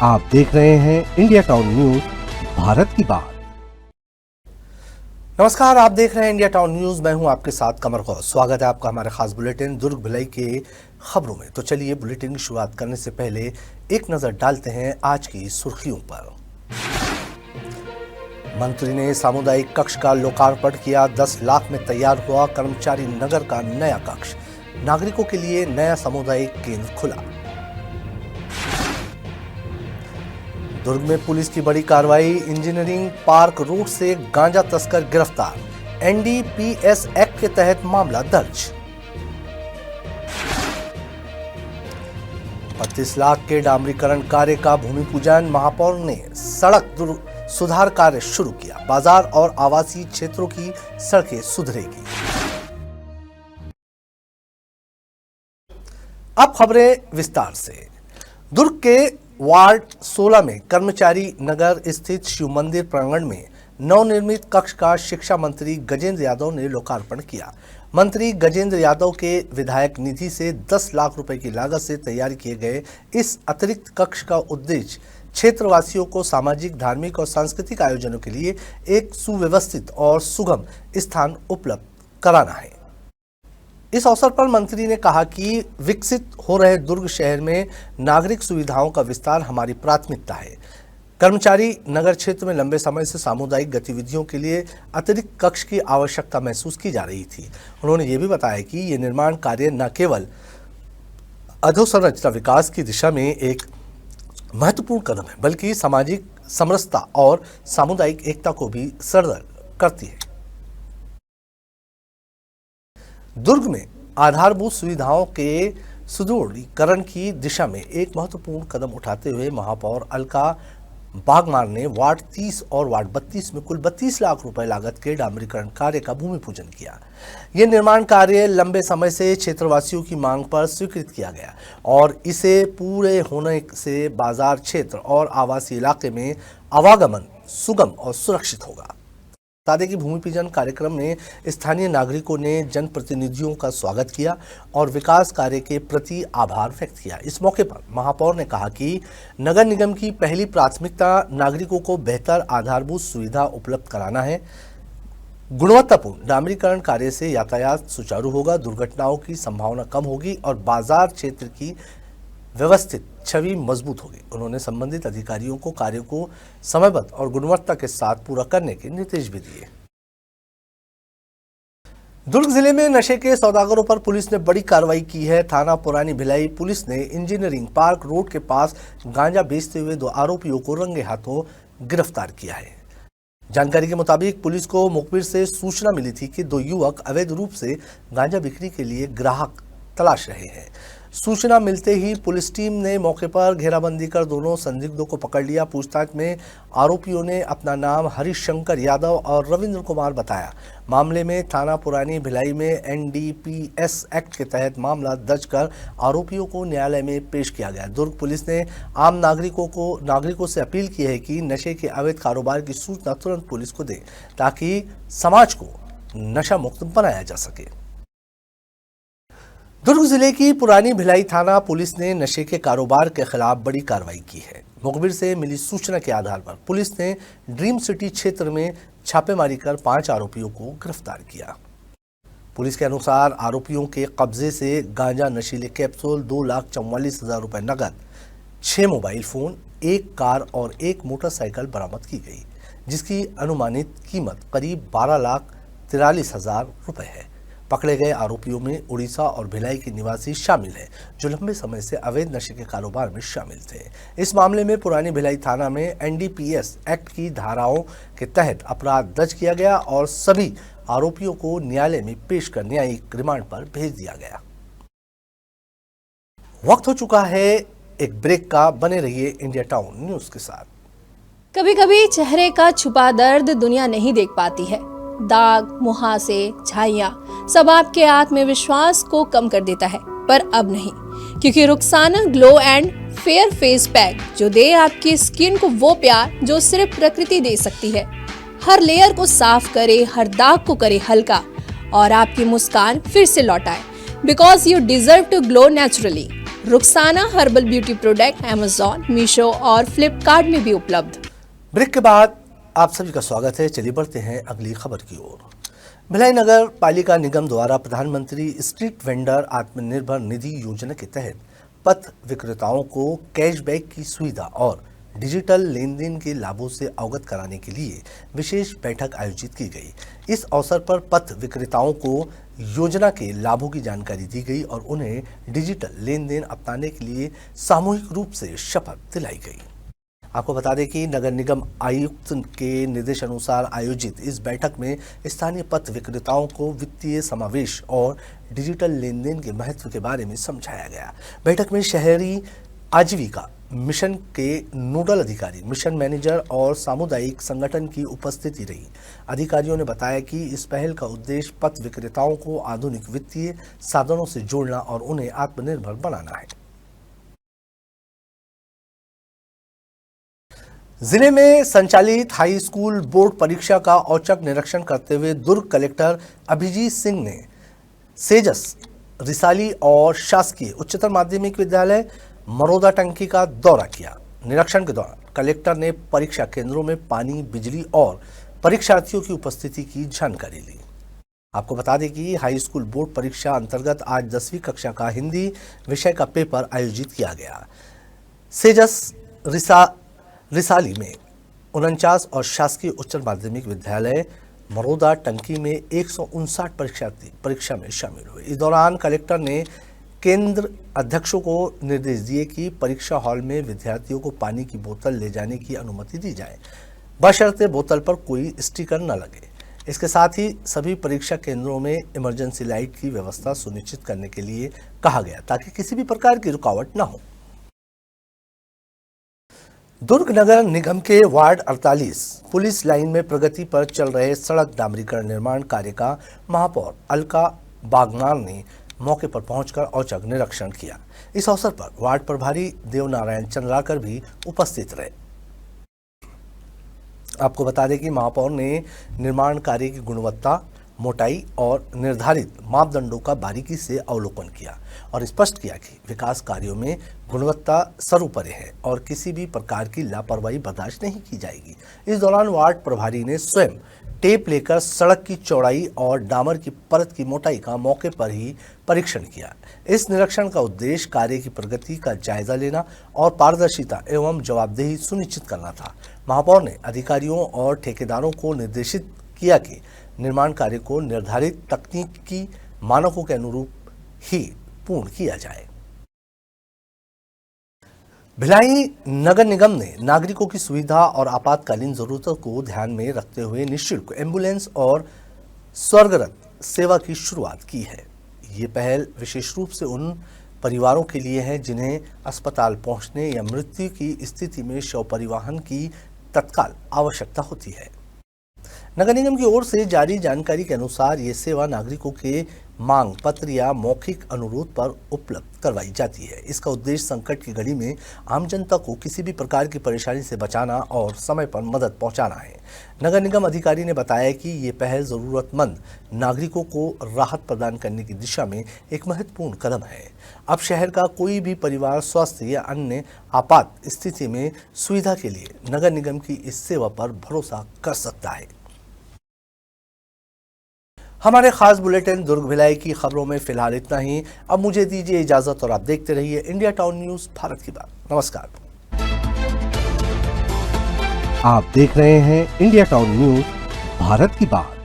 आप देख रहे हैं इंडिया टाउन न्यूज, भारत की बात। नमस्कार, आप देख रहे हैं इंडिया टाउन न्यूज। मैं हूं आपके साथ कमर गौस। स्वागत है आपका हमारे खास बुलेटिन दुर्ग भिलाई के खबरों में। तो चलिए बुलेटिन की शुरुआत करने से पहले एक नजर डालते हैं आज की सुर्खियों पर। मंत्री ने सामुदायिक कक्ष का लोकार्पण किया। 10 लाख में तैयार हुआ कर्मचारी नगर का नया कक्ष। नागरिकों के लिए नया सामुदायिक केंद्र खुला। दुर्ग में पुलिस की बड़ी कार्रवाई। इंजीनियरिंग पार्क रोड से गांजा तस्कर गिरफ्तार। एनडीपीएस एक्ट के तहत मामला दर्ज। 32 लाख के डामरीकरण कार्य का भूमि पूजन। महापौर ने सड़क सुधार कार्य शुरू किया। बाजार और आवासीय क्षेत्रों की सड़कें सुधरेगी। अब खबरें विस्तार से। दुर्ग के वार्ड 16 में कर्मचारी नगर स्थित शिव मंदिर प्रांगण में नवनिर्मित कक्ष का शिक्षा मंत्री गजेंद्र यादव ने लोकार्पण किया। मंत्री गजेंद्र यादव के विधायक निधि से 10 लाख रुपए की लागत से तैयार किए गए इस अतिरिक्त कक्ष का उद्देश्य क्षेत्रवासियों को सामाजिक, धार्मिक और सांस्कृतिक आयोजनों के लिए एक सुव्यवस्थित और सुगम स्थान उपलब्ध कराना है। इस अवसर पर मंत्री ने कहा कि विकसित हो रहे दुर्ग शहर में नागरिक सुविधाओं का विस्तार हमारी प्राथमिकता है। कर्मचारी नगर क्षेत्र में लंबे समय से सामुदायिक गतिविधियों के लिए अतिरिक्त कक्ष की आवश्यकता महसूस की जा रही थी। उन्होंने ये भी बताया कि ये निर्माण कार्य न केवल अधोसंरचना विकास की दिशा में एक महत्वपूर्ण कदम है, बल्कि सामाजिक समरसता और सामुदायिक एकता को भी सुदृढ़ करती है। दुर्ग में आधारभूत सुविधाओं के सुदृढ़ीकरण की दिशा में एक महत्वपूर्ण कदम उठाते हुए महापौर अलका बागमार ने वार्ड 30 और वार्ड 32 में कुल 32 लाख रुपए लागत के डामरीकरण कार्य का भूमि पूजन किया। यह निर्माण कार्य लंबे समय से क्षेत्रवासियों की मांग पर स्वीकृत किया गया और इसे पूरे होने से बाजार क्षेत्र और आवासीय इलाके में आवागमन सुगम और सुरक्षित होगा। बता दें कि भूमि पूजन कार्यक्रम में स्थानीय नागरिकों ने जनप्रतिनिधियों का स्वागत किया और विकास कार्य के प्रति आभार व्यक्त किया। इस मौके पर महापौर ने कहा कि नगर निगम की पहली प्राथमिकता नागरिकों को बेहतर आधारभूत सुविधा उपलब्ध कराना है। गुणवत्तापूर्ण डामरीकरण कार्य से यातायात सुचारू होगा, दुर्घटनाओं की संभावना कम होगी और बाजार क्षेत्र की व्यवस्थित छवि मजबूत होगी। उन्होंने संबंधित अधिकारियों को कार्यों को समयबद्ध और गुणवत्ता के साथ पूरा करने के निर्देश भी दिए। दुर्ग जिले में नशे के सौदागरों पर पुलिस ने बड़ी कार्रवाई की है। थाना पुरानी भिलाई पुलिस ने इंजीनियरिंग पार्क रोड के पास गांजा बेचते हुए 2 आरोपियों को रंगे हाथों गिरफ्तार किया है। जानकारी के मुताबिक पुलिस को मुखबिर से सूचना मिली थी कि 2 युवक अवैध रूप से गांजा बिक्री के लिए ग्राहक तलाश रहे हैं। सूचना मिलते ही पुलिस टीम ने मौके पर घेराबंदी कर दोनों संदिग्धों को पकड़ लिया। पूछताछ में आरोपियों ने अपना नाम हरिशंकर यादव और रविंद्र कुमार बताया। मामले में थाना पुरानी भिलाई में एनडीपीएस एक्ट के तहत मामला दर्ज कर आरोपियों को न्यायालय में पेश किया गया। दुर्ग पुलिस ने आम नागरिकों से अपील की है कि नशे के अवैध कारोबार की सूचना तुरंत पुलिस को दें ताकि समाज को नशा मुक्त बनाया जा सके। दुर्ग जिले की पुरानी भिलाई थाना पुलिस ने नशे के कारोबार के खिलाफ बड़ी कार्रवाई की है। मुखबिर से मिली सूचना के आधार पर पुलिस ने ड्रीम सिटी क्षेत्र में छापेमारी कर 5 आरोपियों को गिरफ्तार किया। पुलिस के अनुसार आरोपियों के कब्जे से गांजा, नशीले कैप्सूल, 2,44,000 रुपए नकद, 6 मोबाइल फोन, 1 कार और 1 मोटरसाइकिल बरामद की गई, जिसकी अनुमानित कीमत करीब 12,43,000 रुपए है। पकड़े गए आरोपियों में उड़ीसा और भिलाई के निवासी शामिल हैं, जो लंबे समय से अवैध नशे के कारोबार में शामिल थे। इस मामले में पुरानी भिलाई थाना में एनडीपीएस एक्ट की धाराओं के तहत अपराध दर्ज किया गया और सभी आरोपियों को न्यायालय में पेश कर न्यायिक रिमांड पर भेज दिया गया। वक्त हो चुका है एक ब्रेक का। बने रहिए इंडिया टाउन न्यूज के साथ। कभी कभी चेहरे का छुपा दर्द दुनिया नहीं देख पाती है। दाग, मुहासे, झाइयाँ सब आपके आत्मविश्वास को कम कर देता है, पर अब नहीं, क्योंकि Rukhsana glow and fair face pack जो दे आपकी स्किन को वो प्यार जो सिर्फ प्रकृति दे सकती है। हर लेयर को साफ करे, हर दाग को करे हल्का और आपकी मुस्कान फिर से लौटाए। Because you deserve to glow naturally. Rukhsana herbal beauty product Amazon, Meesho और फ्लिपकार्ट में भी उपलब्ध। ब्रेक के बाद आप सभी का स्वागत है। चलिए बढ़ते हैं अगली खबर की ओर। भिलाई नगर पालिका निगम द्वारा प्रधानमंत्री स्ट्रीट वेंडर आत्मनिर्भर निधि योजना के तहत पथ विक्रेताओं को कैशबैक की सुविधा और डिजिटल लेन देन के लाभों से अवगत कराने के लिए विशेष बैठक आयोजित की गई। इस अवसर पर पथ विक्रेताओं को योजना के लाभों की जानकारी दी गई और उन्हें डिजिटल लेन देन अपनाने के लिए सामूहिक रूप से शपथ दिलाई गई। आपको बता दें कि नगर निगम आयुक्त के निर्देशानुसार आयोजित इस बैठक में स्थानीय पथ विक्रेताओं को वित्तीय समावेश और डिजिटल लेन देन के महत्व के बारे में समझाया गया। बैठक में शहरी आजीविका मिशन के नोडल अधिकारी, मिशन मैनेजर और सामुदायिक संगठन की उपस्थिति रही। अधिकारियों ने बताया कि इस पहल का उद्देश्य पथ विक्रेताओं को आधुनिक वित्तीय साधनों से जोड़ना और उन्हें आत्मनिर्भर बनाना है। जिले में संचालित हाई स्कूल बोर्ड परीक्षा का औचक निरीक्षण करते हुए दुर्ग कलेक्टर अभिजीत सिंह ने सेजस रिसाली और शासकीय उच्चतर माध्यमिक विद्यालय मरोदा टंकी का दौरा किया। निरीक्षण के दौरान कलेक्टर ने परीक्षा केंद्रों में पानी, बिजली और परीक्षार्थियों की उपस्थिति की जानकारी ली। आपको बता दें कि हाई स्कूल बोर्ड परीक्षा अंतर्गत आज 10वीं कक्षा का हिंदी विषय का पेपर आयोजित किया गया। सेजस रिसाली में 49 और शासकीय उच्चतर माध्यमिक विद्यालय मरोदा टंकी में 159 परीक्षार्थी परीक्षा में शामिल हुए। इस दौरान कलेक्टर ने केंद्र अध्यक्षों को निर्देश दिए कि परीक्षा हॉल में विद्यार्थियों को पानी की बोतल ले जाने की अनुमति दी जाए, बशर्ते बोतल पर कोई स्टिकर न लगे। इसके साथ ही सभी परीक्षा केंद्रों में इमरजेंसी लाइट की व्यवस्था सुनिश्चित करने के लिए कहा गया ताकि किसी भी प्रकार की रुकावट न हो। दुर्ग नगर निगम के वार्ड 48 पुलिस लाइन में प्रगति पर चल रहे सड़क डामरीकरण निर्माण कार्य का महापौर अलका बागमार ने मौके पर पहुंचकर औचक निरीक्षण किया। इस अवसर पर वार्ड प्रभारी देवनारायण चंद्राकर भी उपस्थित रहे। आपको बता दें कि महापौर ने निर्माण कार्य की गुणवत्ता, मोटाई और निर्धारित मापदंडों का बारीकी से अवलोकन किया और स्पष्ट किया कि विकास कार्यों में गुणवत्ता सर्वोपरि है और किसी भी प्रकार की लापरवाही बर्दाश्त नहीं की जाएगी। इस दौरान वार्ड प्रभारी ने स्वयं टेप लेकर सड़क की चौड़ाई और डामर की परत की मोटाई का मौके पर ही परीक्षण किया। इस निरीक्षण का उद्देश्य कार्य की प्रगति का जायजा लेना और पारदर्शिता एवं जवाबदेही सुनिश्चित करना था। महापौर ने अधिकारियों और ठेकेदारों को निर्देशित किया कि निर्माण कार्य को निर्धारित तकनीकी मानकों के अनुरूप ही पूर्ण किया जाए। भिलाई नगर निगम ने नागरिकों की सुविधा और आपातकालीन जरूरतों को ध्यान में रखते हुए निःशुल्क एम्बुलेंस और स्वर्गरत सेवा की शुरुआत की है। ये पहल विशेष रूप से उन परिवारों के लिए है जिन्हें अस्पताल पहुंचने या मृत्यु की स्थिति में शव परिवहन की तत्काल आवश्यकता होती है। नगर निगम की ओर से जारी जानकारी के अनुसार ये सेवा नागरिकों के मांग पत्र या मौखिक अनुरोध पर उपलब्ध करवाई जाती है। इसका उद्देश्य संकट की घड़ी में आम जनता को किसी भी प्रकार की परेशानी से बचाना और समय पर मदद पहुंचाना है। नगर निगम अधिकारी ने बताया कि ये पहल जरूरतमंद नागरिकों को राहत प्रदान करने की दिशा में एक महत्वपूर्ण कदम है। अब शहर का कोई भी परिवार स्वास्थ्य या अन्य आपात स्थिति में सुविधा के लिए नगर निगम की इस सेवा पर भरोसा कर सकता है। हमारे खास बुलेटिन दुर्ग भिलाई की खबरों में फिलहाल इतना ही। अब मुझे दीजिए इजाजत और आप देखते रहिए इंडिया टाउन न्यूज भारत की बात। नमस्कार। आप देख रहे हैं इंडिया टाउन न्यूज भारत की बात।